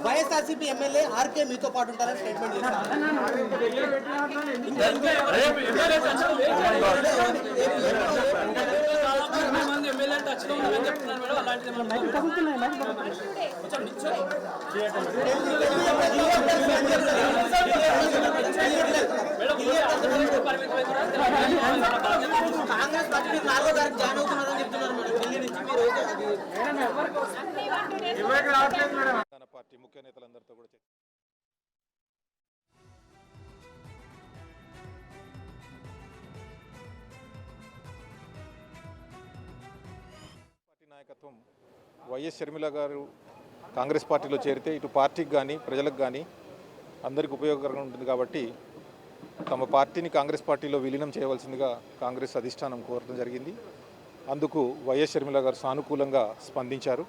YSRCP MLA RK మీతో పాటు ఉంటారని స్టేట్మెంట్ చేశారు. కాంగ్రెస్ పార్టీ 4వ తారీఖు జాయిన్ అవుతున్నారని చెప్తున్నారు మేడం. ఢిల్లీ నుంచి పార్టీ ముఖ్య నేతలందరితో కూడా పార్టీ నాయకత్వం వైఎస్ షర్మిల గారు కాంగ్రెస్ పార్టీలో చేరితే ఇటు పార్టీకి కానీ ప్రజలకు కానీ అందరికీ ఉపయోగకరంగా ఉంటుంది కాబట్టి తమ పార్టీని కాంగ్రెస్ పార్టీలో విలీనం చేయవలసిందిగా కాంగ్రెస్ అధిష్టానం కోరడం జరిగింది. అందుకు వైఎస్ షర్మిల గారు సానుకూలంగా స్పందించారు.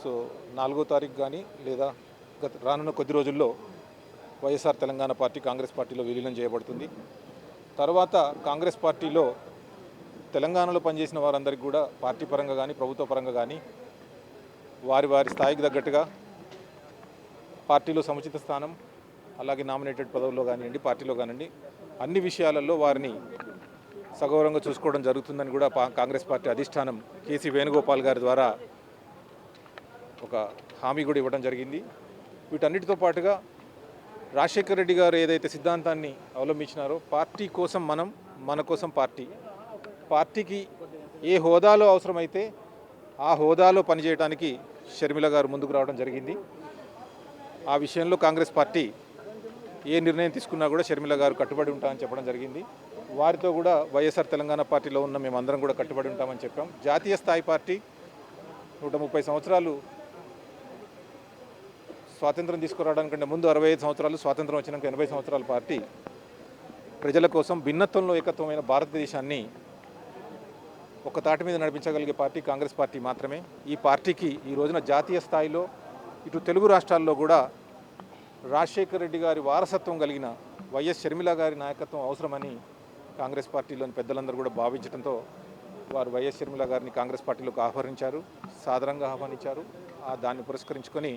సో 4వ తారీఖు కానీ లేదా రానున్న కొద్ది రోజుల్లో వైఎస్ఆర్ తెలంగాణ పార్టీ కాంగ్రెస్ పార్టీలో విలీనం చేయబడుతుంది. తర్వాత కాంగ్రెస్ పార్టీలో తెలంగాణలో పనిచేసిన వారందరికీ కూడా పార్టీ పరంగా కానీ ప్రభుత్వ పరంగా కానీ వారి స్థాయికి తగ్గట్టుగా పార్టీలో సముచిత స్థానం, అలాగే నామినేటెడ్ పదవుల్లో కానివ్వండి, పార్టీలో కానివ్వండి, అన్ని విషయాలలో వారిని సగౌరవంగా చూసుకోవడం జరుగుతుందని కూడా కాంగ్రెస్ పార్టీ అధిష్టానం కేసీ వేణుగోపాల్ గారి ద్వారా ఒక హామీ కూడా ఇవ్వడం జరిగింది. వీటన్నిటితో పాటుగా రాజశేఖర రెడ్డి గారు ఏదైతే సిద్ధాంతాన్ని అవలంబించినారో పార్టీ కోసం మనం, మన కోసం పార్టీకి ఏ హోదాలో అవసరమైతే ఆ హోదాలో పనిచేయడానికి షర్మిల గారు ముందుకు రావడం జరిగింది. ఆ విషయంలో కాంగ్రెస్ పార్టీ ఏ నిర్ణయం తీసుకున్నా కూడా షర్మిల గారు కట్టుబడి ఉంటామని చెప్పడం జరిగింది. వారితో కూడా వైఎస్ఆర్ తెలంగాణ పార్టీలో ఉన్న మేమందరం కూడా కట్టుబడి ఉంటామని చెప్పాం. జాతీయ స్థాయి పార్టీ 130 సంవత్సరాలు స్వాతంత్రం తీసుకురావడానికంటే ముందు 65 సంవత్సరాలు, స్వాతంత్రం వచ్చినాక 80 సంవత్సరాల పార్టీ ప్రజల కోసం భిన్నత్వంలో ఏకత్వమైన భారతదేశాన్ని ఒక తాటి మీద నడిపించగలిగే పార్టీ కాంగ్రెస్ పార్టీ మాత్రమే. ఈ పార్టీకి ఈ రోజున జాతీయ స్థాయిలో ఇటు తెలుగు రాష్ట్రాల్లో కూడా రాజశేఖర రెడ్డి గారి వారసత్వం కలిగిన వైఎస్ షర్మిల గారి నాయకత్వం అవసరమని కాంగ్రెస్ పార్టీలోని పెద్దలందరూ కూడా భావించడంతో వారు వైఎస్ షర్మిల గారిని కాంగ్రెస్ పార్టీలోకి ఆహ్వానించారు, సాదరంగా ఆహ్వానించారు. దాన్ని పురస్కరించుకొని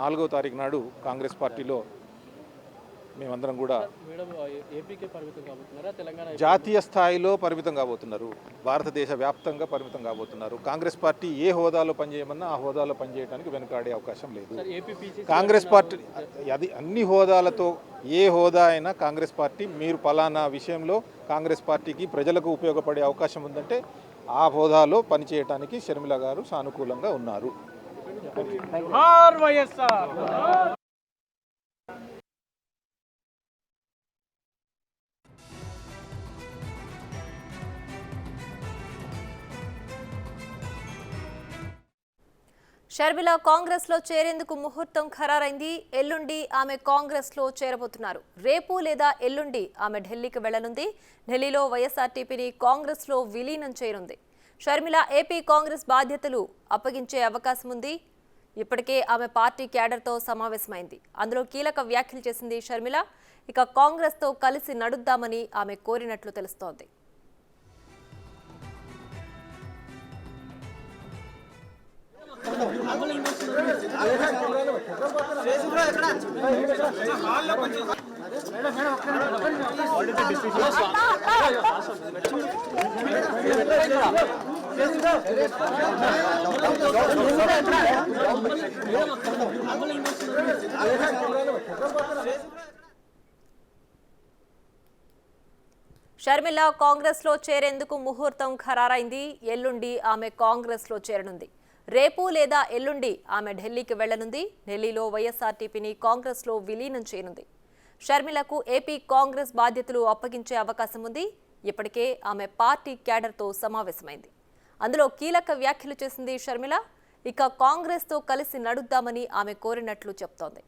4వ తారీఖు నాడు కాంగ్రెస్ పార్టీలో మేమందరం కూడా జాతీయ స్థాయిలో పరిమితం కాబోతున్నారు, భారతదేశ వ్యాప్తంగా పరిమితం కాబోతున్నారు. కాంగ్రెస్ పార్టీ ఏ హోదాలో పనిచేయమన్నా ఆ హోదాలో పనిచేయడానికి వెనుకాడే అవకాశం లేదు. కాంగ్రెస్ పార్టీ అది అన్ని హోదాలతో ఏ హోదా అయినా కాంగ్రెస్ పార్టీ మీరు పలానా విషయంలో కాంగ్రెస్ పార్టీకి ప్రజలకు ఉపయోగపడే అవకాశం ఉందంటే ఆ హోదాలో పనిచేయడానికి షర్మిల గారు సానుకూలంగా ఉన్నారు. షర్మిల కాంగ్రెస్ లో చేరేందుకు ముహూర్తం ఖరారైంది. ఎల్లుండి ఆమె కాంగ్రెస్ లో చేరబోతున్నారు. రేపు లేదా ఎల్లుండి ఆమె ఢిల్లీకి వెళ్లనుంది. ఢిల్లీలో వైఎస్ఆర్టీపీని కాంగ్రెస్ లో విలీనం చేయనుంది. షర్మిల ఏపీ కాంగ్రెస్ బాధ్యతలు అప్పగించే అవకాశం ఉంది. ఇప్పటికే ఆమె పార్టీ క్యాడర్తో సమావేశమైంది. అందులో కీలక వ్యాఖ్యలు చేసింది షర్మిల. ఇక కాంగ్రెస్ తో కలిసి నడుద్దామని ఆమె కోరినట్లు తెలుస్తోంది. షర్మిల కాంగ్రెస్ లో చేరేందుకు ముహూర్తం ఖరారైంది. ఎల్లుండి ఆమె కాంగ్రెస్ లో చేరనుంది. రేపు లేదా ఎల్లుండి ఆమె ఢిల్లీకి వెళ్లనుంది. ఢిల్లీలో వైఎస్ఆర్టీపీని కాంగ్రెస్ లో విలీనం చేయనుంది. షర్మిలకు ఏపీ కాంగ్రెస్ బాధ్యతలు అప్పగించే అవకాశం ఉంది. ఇప్పటికే ఆమె పార్టీ క్యాడర్తో సమావేశమైంది. అందులో కీలక వ్యాఖ్యలు చేసింది షర్మిల. ఇక కాంగ్రెస్ తో కలిసి నడుద్దామని ఆమె కోరినట్లు చెప్తోంది.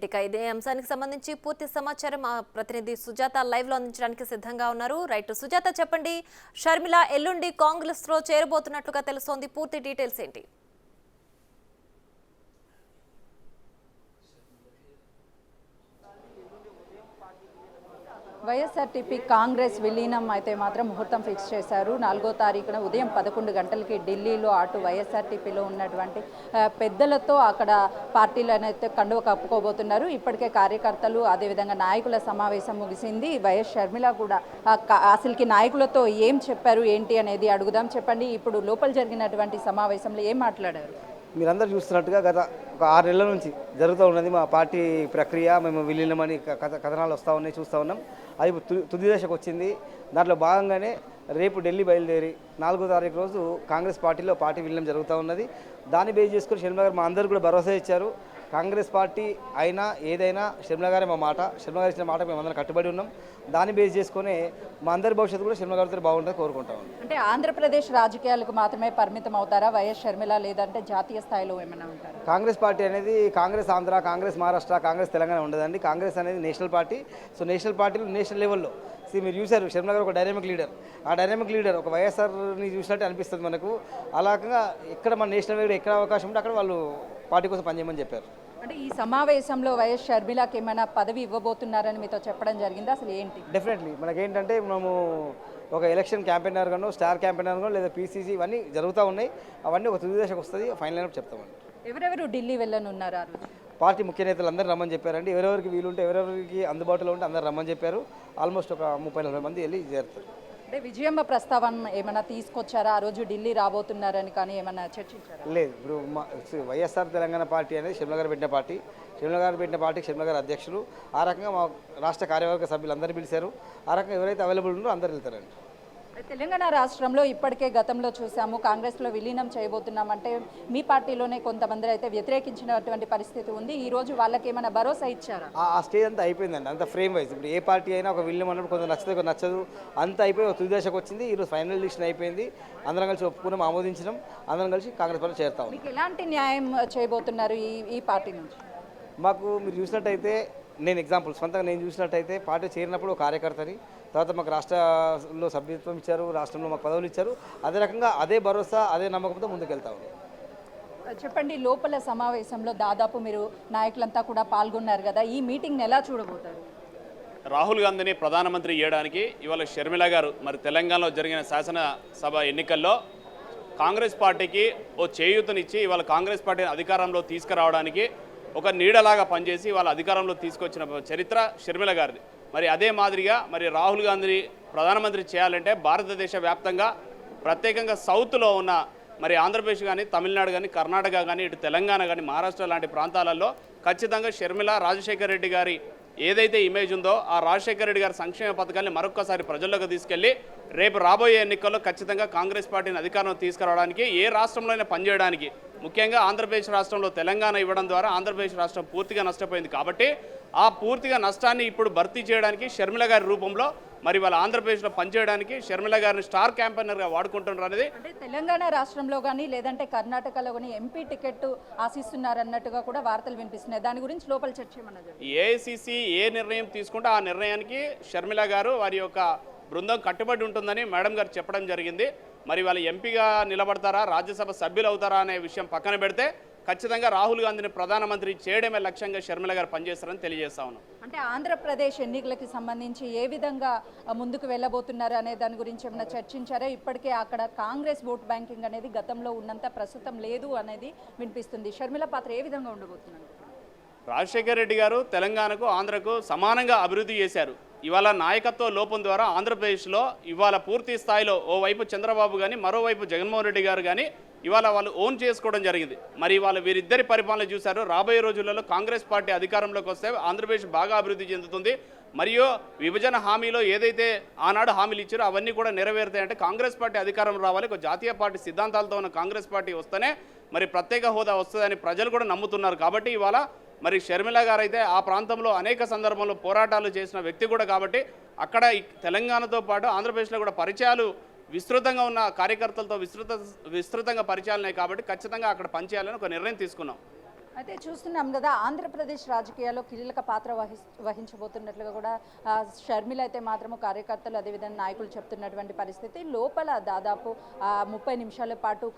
ఇక ఇదే అంశానికి సంబంధించి పూర్తి సమాచారం మా ప్రతినిధి సుజాత లైవ్ లో అందించడానికి సిద్ధంగా ఉన్నారు. రైట్ సుజాత, చెప్పండి, షర్మిల ఎల్లుండి కాంగ్రెస్ లో చేరబోతున్నట్లుగా తెలుస్తోంది, పూర్తి డీటెయిల్స్ ఏంటి? వైఎస్ఆర్టీపీ కాంగ్రెస్ విలీనం అయితే మాత్రం ముహూర్తం ఫిక్స్ చేశారు. 4వ తారీఖున ఉదయం 11 గంటలకి ఢిల్లీలో అటు వైఎస్ఆర్టీపీలో ఉన్నటువంటి పెద్దలతో అక్కడ పార్టీలను అయితే కండువ కప్పుకోబోతున్నారు. ఇప్పటికే కార్యకర్తలు అదేవిధంగా నాయకుల సమావేశం ముగిసింది. వైఎస్ షర్మిల కూడా అసలుకి నాయకులతో ఏం చెప్పారు ఏంటి అనేది అడుగుదాం. చెప్పండి, ఇప్పుడు లోపల జరిగినటువంటి సమావేశంలో ఏం మాట్లాడారు? మీరందరూ చూస్తున్నట్టుగా గత ఒక 6 నెలల నుంచి జరుగుతూ ఉన్నది మా పార్టీ ప్రక్రియ. మేము విలీనమని కథనాలు వస్తూ ఉన్నాయి, చూస్తూ ఉన్నాం. అది తుది దశకు వచ్చింది. దాంట్లో భాగంగానే రేపు ఢిల్లీ బయలుదేరి 4వ తారీఖు రోజు కాంగ్రెస్ పార్టీలో పార్టీ విలీనం జరుగుతూ ఉన్నది. దాన్ని బేస్ చేసుకుని షర్మిల గారు మా అందరూ కూడా భరోసా ఇచ్చారు. కాంగ్రెస్ పార్టీ అయినా ఏదైనా షర్మిల గారే మా మాట, షర్మిల గారు ఇచ్చిన మాట మేము అందరం కట్టుబడి ఉన్నాం. దాన్ని బేస్ చేసుకుని మా అందరి భవిష్యత్తు కూడా షర్మిల గారితో బాగుంటుందని కోరుకుంటాం. అంటే ఆంధ్రప్రదేశ్ రాజకీయాలకు మాత్రమే పరిమితం అవుతారా వైఎస్ షర్మిల, లేదంటే జాతీయ స్థాయిలో ఏమైనా ఉంటారు? కాంగ్రెస్ పార్టీ అనేది కాంగ్రెస్ ఆంధ్ర, కాంగ్రెస్ మహారాష్ట్ర, కాంగ్రెస్ తెలంగాణ ఉండదండి. కాంగ్రెస్ అనేది నేషనల్ పార్టీ. సో నేషనల్ పార్టీలో నేషనల్ లెవెల్లో మీరు చూశారు షర్మిల గారు ఒక డైనమిక్ లీడర్. ఆ డైనమిక్ లీడర్ ఒక వైఎస్ఆర్ని చూసినట్టు అనిపిస్తుంది మనకు. అలాగా ఇక్కడ మన నేషనల్ లెవెల్ ఎక్కడ అవకాశం ఉంటే అక్కడ వాళ్ళు పార్టీ కోసం పనిచేయమని చెప్పారు. అంటే ఈ సమావేశంలో వైఎస్ షర్మిలకి ఏమైనా పదవి ఇవ్వబోతున్నారని మీతో చెప్పడం జరిగిందా? అసలు ఏంటి? డెఫినెట్లీ మనకేంటంటే మనము ఒక ఎలక్షన్ క్యాంపెయినర్ గానో, స్టార్ క్యాంపెయినర్ గానో, లేదా పీసీసీ ఇవన్నీ జరుగుతూ ఉన్నాయి. అవన్నీ ఒక తుది దశకు వస్తుంది, ఫైనల్ అయినప్పుడు చెప్తామండి. ఎవరెవరు ఢిల్లీ వెళ్ళనున్నారు? ఆ రోజు పార్టీ ముఖ్య నేతలు అందరూ రమ్మని చెప్పారండి. ఎవరెవరికి వీలుంటే, ఎవరెవరికి అందుబాటులో ఉంటే అందరూ రమ్మని చెప్పారు. ఆల్మోస్ట్ ఒక 30-40 మంది వెళ్ళి చేరుతారు. అంటే విజయమ్మ ప్రస్తావన ఏమైనా తీసుకొచ్చారా? ఆ రోజు ఢిల్లీ రాబోతున్నారని కానీ ఏమైనా చర్చించారా? లేదు, ఇప్పుడు వైఎస్ఆర్ తెలంగాణ పార్టీ అనేది షర్మిల గారు పెట్టిన పార్టీ. షర్మిల గారు పెట్టిన పార్టీకి షర్మిల గారు అధ్యక్షులు. ఆ రకంగా మా రాష్ట్ర కార్యవర్గ సభ్యులందరూ పిలిచారు. ఆ రకంగా ఎవరైతే అవైలబుల్ ఉన్నారో అందరూ వెళ్తారండి. తెలంగాణ రాష్ట్రంలో ఇప్పటికే గతంలో చూసాము కాంగ్రెస్లో విలీనం చేయబోతున్నామంటే మీ పార్టీలోనే కొంతమంది అయితే వ్యతిరేకించినటువంటి పరిస్థితి ఉంది. ఈ రోజు వాళ్ళకి ఏమైనా భరోసా ఇచ్చారా? ఆ స్టేజ్ అంతా అయిపోయిందండి, అంత ఫ్రేమ్ వైజ్. ఇప్పుడు ఏ పార్టీ అయినా ఒక విలీనం అన్నప్పుడు కొంత నచ్చదు, కొంత నచ్చదు, అంతా అయిపోయి ఒక తుది దశకు వచ్చింది. ఈరోజు ఫైనల్ డిసిషన్ అయిపోయింది. అందరం కలిసి ఒప్పుకున్నాం, ఆమోదించినాం. అందరం కలిసి కాంగ్రెస్ పార్టీ చేరుతాం. మీకు ఎలాంటి న్యాయం చేయబోతున్నారు ఈ పార్టీ నుంచి? మాకు మీరు చూసినట్టయితే, నేను ఎగ్జాంపుల్ సొంతంగా నేను చూసినట్టయితే, పార్టీ చేరినప్పుడు ఒక కార్యకర్తని, తర్వాత మాకు రాష్ట్రంలో సభ్యత్వం ఇచ్చారు, రాష్ట్రంలో మాకు పదవులు ఇచ్చారు. అదే రకంగా అదే భరోసా, అదే నమ్మకంతో ముందుకెళ్తాము. చెప్పండి, లోపల సమావేశంలో దాదాపు మీరు నాయకులంతా కూడా పాల్గొన్నారు కదా, ఈ మీటింగ్ని ఎలా చూడబోతారు? రాహుల్ గాంధీని ప్రధానమంత్రి చేయడానికి ఇవాళ షర్మిల గారు మరి తెలంగాణలో జరిగిన శాసనసభ ఎన్నికల్లో కాంగ్రెస్ పార్టీకి ఓ చేయూతనిచ్చి ఇవాళ కాంగ్రెస్ పార్టీని అధికారంలో తీసుకురావడానికి ఒక నీడలాగా పనిచేసి వాళ్ళ అధికారంలో తీసుకొచ్చిన చరిత్ర షర్మిల గారిది. మరి అదే మాదిరిగా మరి రాహుల్ గాంధీని ప్రధానమంత్రి చేయాలంటే భారతదేశ వ్యాప్తంగా ప్రత్యేకంగా సౌత్లో ఉన్న మరి ఆంధ్రప్రదేశ్ కానీ, తమిళనాడు కానీ, కర్ణాటక కానీ, ఇటు తెలంగాణ కానీ, మహారాష్ట్ర లాంటి ప్రాంతాలలో ఖచ్చితంగా షర్మిల, రాజశేఖర రెడ్డి గారి ఏదైతే ఇమేజ్ ఉందో ఆ రాజశేఖర రెడ్డి గారి సంక్షేమ పథకాన్ని మరొక్కసారి ప్రజల్లోకి తీసుకెళ్లి రేపు రాబోయే ఎన్నికల్లో ఖచ్చితంగా కాంగ్రెస్ పార్టీని అధికారం తీసుకురావడానికి, ఏ రాష్ట్రంలోనే పనిచేయడానికి, ముఖ్యంగా ఆంధ్రప్రదేశ్ రాష్ట్రంలో తెలంగాణ ఇవ్వడం ద్వారా ఆంధ్రప్రదేశ్ రాష్ట్రం పూర్తిగా నష్టపోయింది. కాబట్టి ఆ పూర్తిగా నష్టాన్ని ఇప్పుడు భర్తీ చేయడానికి షర్మిల గారి రూపంలో మరి వాళ్ళ ఆంధ్రప్రదేశ్లో పనిచేయడానికి షర్మిల గారిని స్టార్ క్యాంపెయినర్గా వాడుకుంటున్నారు అనేది. అంటే తెలంగాణ రాష్ట్రంలో కానీ లేదంటే కర్ణాటకలో కానీ ఎంపీ టికెట్ ఆశిస్తున్నారన్నట్టుగా కూడా వార్తలు వినిపిస్తున్నాయి. దాని గురించి లోపల చర్చ ఏమన్నది? ఏఐసిసి ఏ నిర్ణయం తీసుకుంటే ఆ నిర్ణయానికి షర్మిల గారు వారి యొక్క బృందం కట్టుబడి ఉంటుందని మేడం గారు చెప్పడం జరిగింది. మరి వాళ్ళు ఎంపీగా నిలబడతారా, రాజ్యసభ సభ్యులు అవుతారా అనే విషయం పక్కన పెడితే ఖచ్చితంగా రాహుల్ గాంధీని ప్రధానమంత్రి చేయడమే లక్ష్యంగా షర్మిల గారు పనిచేస్తారని తెలియజేస్తా ఉన్నాం. అంటే ఆంధ్రప్రదేశ్ ఎన్నికలకి సంబంధించి ఏ విధంగా ముందుకు వెళ్ళబోతున్నారు అనే దాని గురించి ఏమైనా చర్చించారా? ఇప్పటికే అక్కడ కాంగ్రెస్ ఓట్ బ్యాంకింగ్ అనేది గతంలో ఉన్నంత ప్రస్తుతం లేదు అనేది వినిపిస్తుంది. షర్మిల పాత్ర ఏ విధంగా ఉండబోతున్నారు? రాజశేఖర రెడ్డి గారు తెలంగాణకు, ఆంధ్రకు సమానంగా అభివృద్ధి చేశారు. ఇవాళ నాయకత్వ లోపం ద్వారా ఆంధ్రప్రదేశ్లో ఇవాళ పూర్తి స్థాయిలో ఓవైపు చంద్రబాబు కానీ, మరోవైపు జగన్మోహన్ రెడ్డి గారు కానీ ఇవాళ వాళ్ళు ఓన్ చేసుకోవడం జరిగింది. మరి ఇవాళ వీరిద్దరి పరిపాలన చూశారు. రాబోయే రోజులలో కాంగ్రెస్ పార్టీ అధికారంలోకి వస్తే ఆంధ్రప్రదేశ్ బాగా అభివృద్ధి చెందుతుంది. మరియు విభజన హామీలో ఏదైతే ఆనాడు హామీలు ఇచ్చారో అవన్నీ కూడా నెరవేరుతాయంటే కాంగ్రెస్ పార్టీ అధికారం రావాలి. ఒక జాతీయ పార్టీ సిద్ధాంతాలతో ఉన్న కాంగ్రెస్ పార్టీ వస్తేనే మరి ప్రత్యేక హోదా వస్తుందని ప్రజలు కూడా నమ్ముతున్నారు. కాబట్టి ఇవాళ మరి షర్మిల గారు అయితే ఆ ప్రాంతంలో అనేక సందర్భంలో పోరాటాలు చేసిన వ్యక్తి కూడా. కాబట్టి అక్కడ తెలంగాణతో పాటు ఆంధ్రప్రదేశ్లో కూడా పరిచయాలు విస్తృతంగా ఉన్న కార్యకర్తలతో విస్తృతంగా పరిచయాలు ఉన్నాయి. కాబట్టి ఖచ్చితంగా అక్కడ పనిచేయాలని ఒక నిర్ణయం తీసుకున్నాం. అయితే చూస్తున్నాం కదా, ఆంధ్రప్రదేశ్ రాజకీయాల్లో కీలక పాత్ర వహించబోతున్నట్లుగా కూడా షర్మిల అయితే మాత్రము కార్యకర్తలు అదేవిధంగా నాయకులు చెప్తున్నటువంటి పరిస్థితి. లోపల దాదాపు 30 నిమిషాల పాటు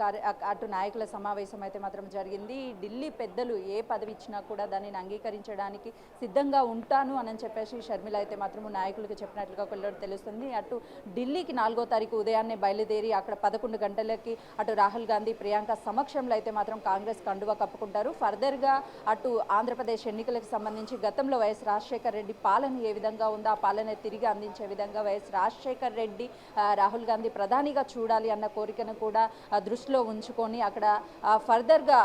అటు నాయకుల సమావేశం అయితే మాత్రం జరిగింది. ఢిల్లీ పెద్దలు ఏ పదవి ఇచ్చినా కూడా దానిని అంగీకరించడానికి సిద్ధంగా ఉంటాను అని చెప్పేసి షర్మిల అయితే మాత్రము నాయకులకు చెప్పినట్లుగా కూడా తెలుస్తుంది. అటు ఢిల్లీకి 4వ తారీఖు ఉదయాన్నే బయలుదేరి అక్కడ 11 గంటలకి అటు రాహుల్ గాంధీ ప్రియాంక సమక్షంలో అయితే మాత్రం కాంగ్రెస్ కండువా కప్పుకుంటారు. ఫర్దర్గా అటు ఆంధ్రప్రదేశ్ ఎన్నికలకు సంబంధించి గతంలో వైఎస్ రాజశేఖర్ రెడ్డి పాలన ఏ విధంగా ఉందో ఆ పాలన తిరిగి అందించే విధంగా వైఎస్ రాజశేఖర్ రెడ్డి రాహుల్ గాంధీ ప్రధానిగా చూడాలి అన్న కోరికను కూడా దృష్టిలో ఉంచుకొని అక్కడ ఫర్దర్గా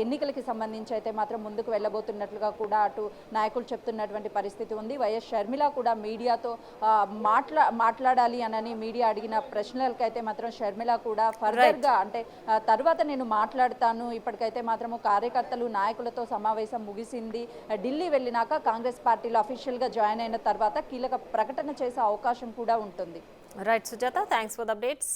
ఎన్నికలకి సంబంధించి అయితే మాత్రం ముందుకు వెళ్ళబోతున్నట్లుగా కూడా అటు నాయకులు చెప్తున్నటువంటి పరిస్థితి ఉంది. వైఎస్ షర్మిల కూడా మీడియాతో మాట్లాడాలి అని మీడియా అడిగిన ప్రశ్నలకైతే మాత్రం షర్మిల కూడా ఫర్దర్గా అంటే తర్వాత నేను మాట్లాడతాను, ఇప్పటికైతే మాత్రము కార్యకర్తలు నాయకులతో సమావేశం ముగిసింది, ఢిల్లీ వెళ్ళినాక కాంగ్రెస్ పార్టీలో అఫీషియల్గా జాయిన్ అయిన తర్వాత కీలక ప్రకటన చేసే అవకాశం కూడా ఉంటుంది. Right Sujatha, thanks for the updates.